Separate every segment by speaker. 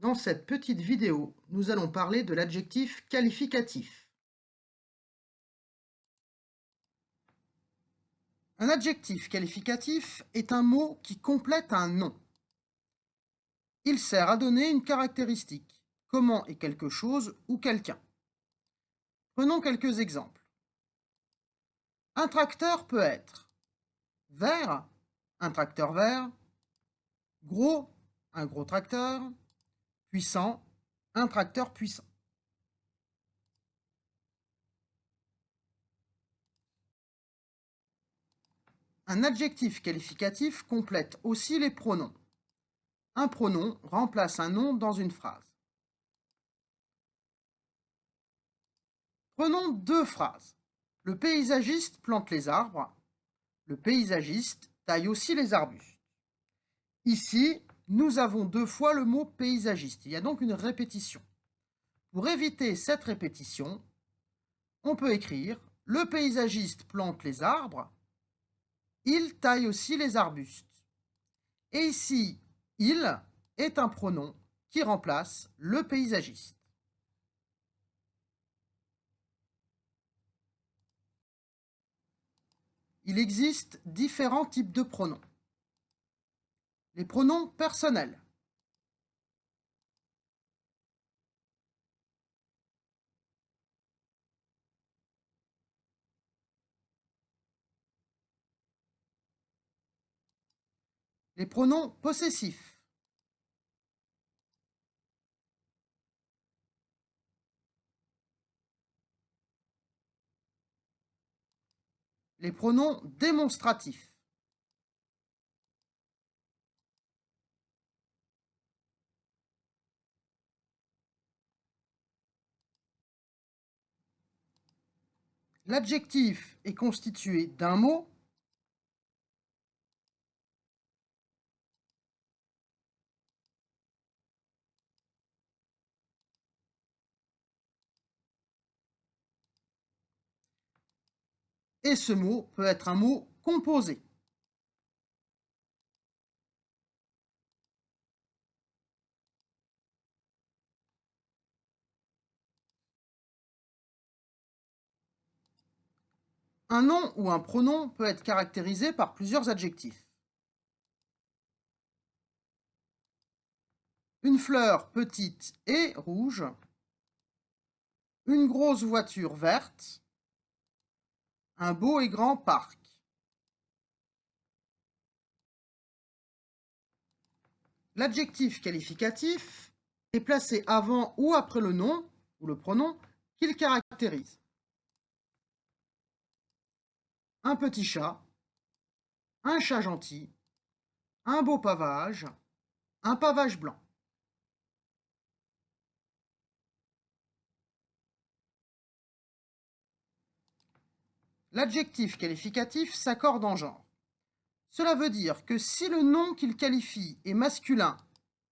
Speaker 1: Dans cette petite vidéo, nous allons parler de l'adjectif qualificatif. Un adjectif qualificatif est un mot qui complète un nom. Il sert à donner une caractéristique, comment est quelque chose ou quelqu'un. Prenons quelques exemples. Un tracteur peut être vert, un tracteur vert, gros, un gros tracteur, puissant, un tracteur puissant. Un adjectif qualificatif complète aussi les pronoms. Un pronom remplace un nom dans une phrase. Prenons deux phrases. Le paysagiste plante les arbres. Le paysagiste taille aussi les arbustes. Ici, nous avons deux fois le mot paysagiste. Il y a donc une répétition. Pour éviter cette répétition, on peut écrire « Le paysagiste plante les arbres. Il taille aussi les arbustes. » Et ici, « il » est un pronom qui remplace le paysagiste. Il existe différents types de pronoms. Les pronoms personnels. Les pronoms possessifs. Les pronoms démonstratifs. L'adjectif est constitué d'un mot, et ce mot peut être un mot composé. Un nom ou un pronom peut être caractérisé par plusieurs adjectifs. Une fleur petite et rouge, une grosse voiture verte, un beau et grand parc. L'adjectif qualificatif est placé avant ou après le nom ou le pronom qu'il caractérise. Un petit chat, un chat gentil, un beau pavage, un pavage blanc. L'adjectif qualificatif s'accorde en genre. Cela veut dire que si le nom qu'il qualifie est masculin,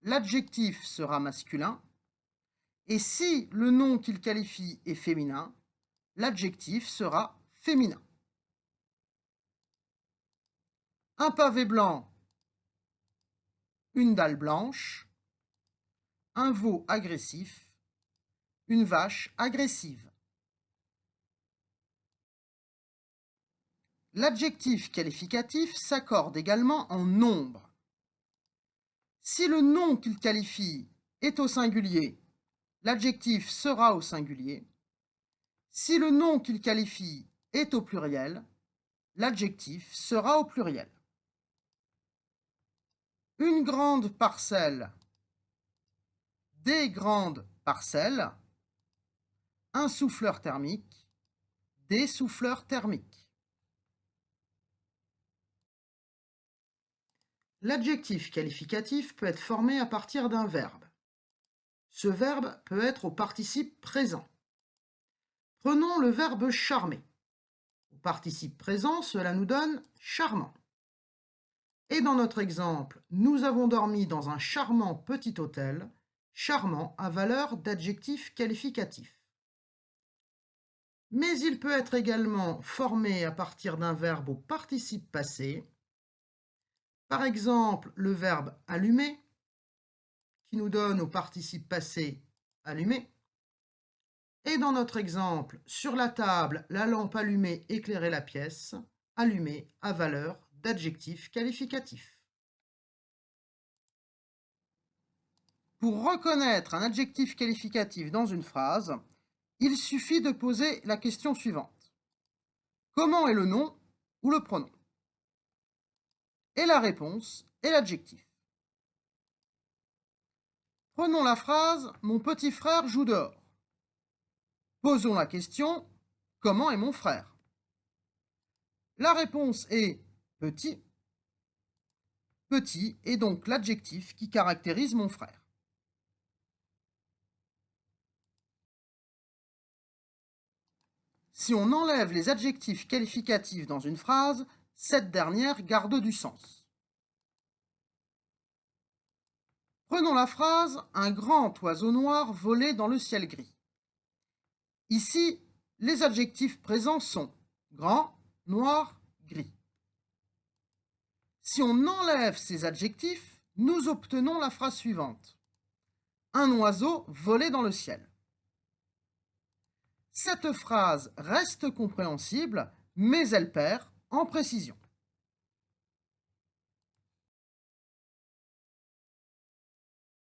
Speaker 1: l'adjectif sera masculin, et si le nom qu'il qualifie est féminin, l'adjectif sera féminin. Un pavé blanc, une dalle blanche, un veau agressif, une vache agressive. L'adjectif qualificatif s'accorde également en nombre. Si le nom qu'il qualifie est au singulier, l'adjectif sera au singulier. Si le nom qu'il qualifie est au pluriel, l'adjectif sera au pluriel. Une grande parcelle, des grandes parcelles, un souffleur thermique, des souffleurs thermiques. L'adjectif qualificatif peut être formé à partir d'un verbe. Ce verbe peut être au participe présent. Prenons le verbe charmer. Au participe présent, cela nous donne charmant. Et dans notre exemple, nous avons dormi dans un charmant petit hôtel. Charmant a valeur d'adjectif qualificatif. Mais il peut être également formé à partir d'un verbe au participe passé. Par exemple, le verbe allumer, qui nous donne au participe passé allumé. Et dans notre exemple, sur la table, la lampe allumée éclairait la pièce, allumée à valeur d'adjectif qualificatif. Pour reconnaître un adjectif qualificatif dans une phrase, il suffit de poser la question suivante. Comment est le nom ou le pronom? Et la réponse est l'adjectif. Prenons la phrase « Mon petit frère joue dehors ». Posons la question « Comment est mon frère ?» La réponse est « petit ». Petit est donc l'adjectif qui caractérise mon frère. Si on enlève les adjectifs qualificatifs dans une phrase, cette dernière garde du sens. Prenons la phrase « Un grand oiseau noir volait dans le ciel gris ». Ici, les adjectifs présents sont grand, noir, gris. Si on enlève ces adjectifs, nous obtenons la phrase suivante. Un oiseau volait dans le ciel. Cette phrase reste compréhensible, mais elle perd en précision.